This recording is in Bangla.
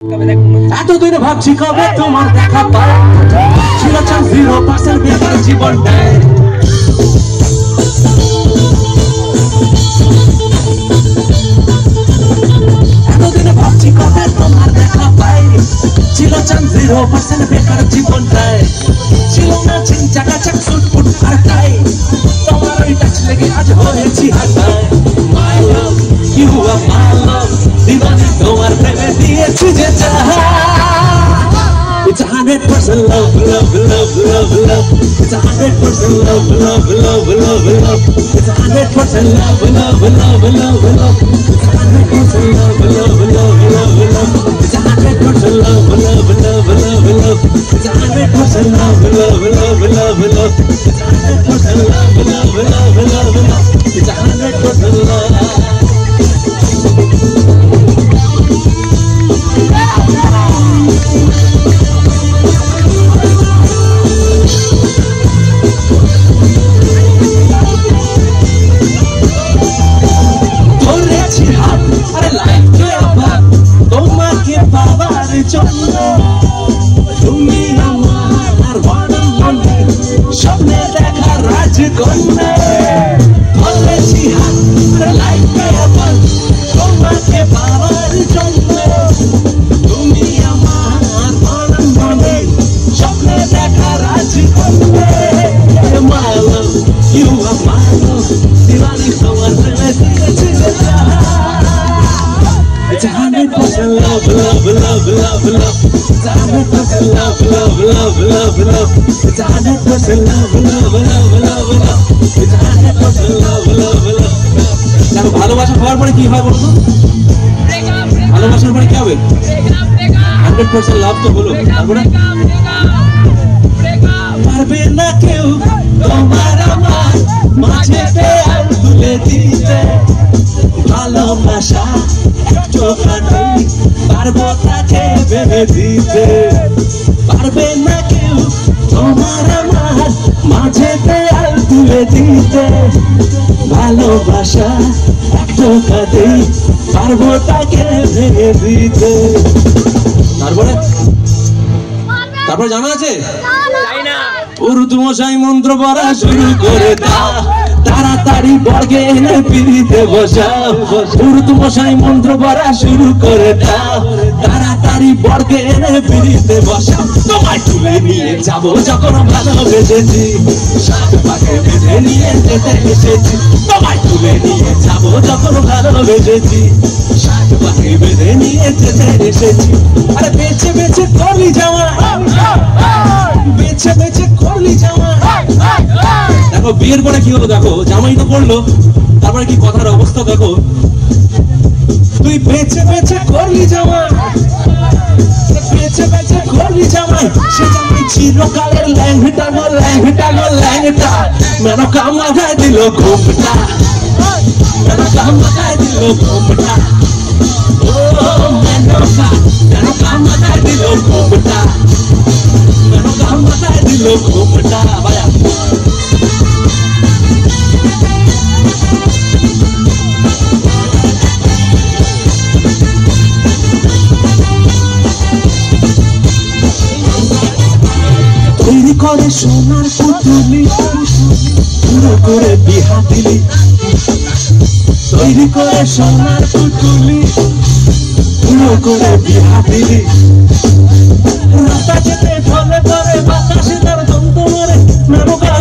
এতদিন ভাবছি কবে তোমার দেখা পাই, ছিল 0% বেকার জীবনটায়। এতদিন ভাবছি কবে তোমার দেখা পাই, ছিল 0% বেকার জীবনটায়। ছিল না চিন চাকাচাক সুটফুট আর টাই, তোমার ওই টাচ লেগে আজ হয়েছি হাঁটায়। মাই লাভ ইউ আর মাই লাভ, দিবানি তোমার প্রেমে দিয়েছি যে চাহা। It's 100% love, love, love, love, love. It's 100% love, love, love, love, love. It's 100% love, love, love, love, love. It's 100% love, love, love, love, love. It's 100% love, love, love, love, love. It's 100% love, love, love, love, love. It's 100% love, love, love, love, love. It's 100% love. তুমি আমার মনে স্বপ্নে দেখা রাজকন্যা, ধরেছি হাত লাইফে আবার তোমাকে পাওয়ার জন্য। তুমি আমার মনে স্বপ্নে দেখা রাজকন্যা। My love, you are my love, দিওয়ানি তোমার প্রেমে দিয়েছি যে It's 100% love, love, love, love, love. It's 100% love, love, love, love, love. It's 100% love, love, love, love, love. It's 100% love, love, love. দেখো ভালোবাসা হওয়ার পরে কি হয় বলতো? ভালোবাসার পরে কি হবে? 100% লাভ তো হলো, তারপরে পারবে না কেউ তোমার আমার মাঝেতে আর তুলে দিতে। ভালোবাসা পারবো তাকে ভেবে দিতে, পারবে না কেউ তোমার আমার মাঝেতে আর তুলে দিতে। ভালোবাসা একটাতেই পারবো তাকে ভেবে দিতে। তারপরে জানা আছে উর্দু মশাই মন্ত্র পড়া শুরু করে দাও, তাড়াতাড়ি বর্গে এনে পিড়িতে বসাও। উর্দু মশাই মন্ত্র পড়া শুরু করে দাও, তাড়াতাড়ি বর্গে এনে পিড়িতে বসাও। তোমায় তুলে নিয়ে যাবো যখন ভালোবেসেছি, সাত পাকে বেঁধে নিয়ে যেতে এসেছি। তোমায় তুলে নিয়ে যাবো যখন ভালোবেসেছি, সাত পাকে বেঁধে নিয়ে যেতে এসেছি। আরে বেছে বেছে করলি যাওয়া, বেছে বেছে করলি যাওয়া। দেখো বিয়ের পরে কি হলো, দেখো জামাই তো করলো, তারপরে কি কথার অবস্থা দেখো। তুই বেছে বেছে করলি জামাই, বেছে বেছে করলি জামাই। সে জামাই চিরকালের ল্যাংটা গো ল্যাংটা গো ল্যাংটা, মেনকা মাথায় দিল ঘুমটা, মেনকা মাথায় দিল ঘুমটা। ও মেনকা, মেনকা মাথায় দিল ঘুমটা, মেনকা মাথায় দিল ঘুমটা। ভাইয়া তৈরি করে সোনার পুতুলি, পুরো করে বিহা দিলি। তৈরি করে সোনার পুতুলি, পুরো করে বিহা দিলি। রাস্তা যেতে ফলে করে বাতাসে তার দন্ত মরে, মেনকা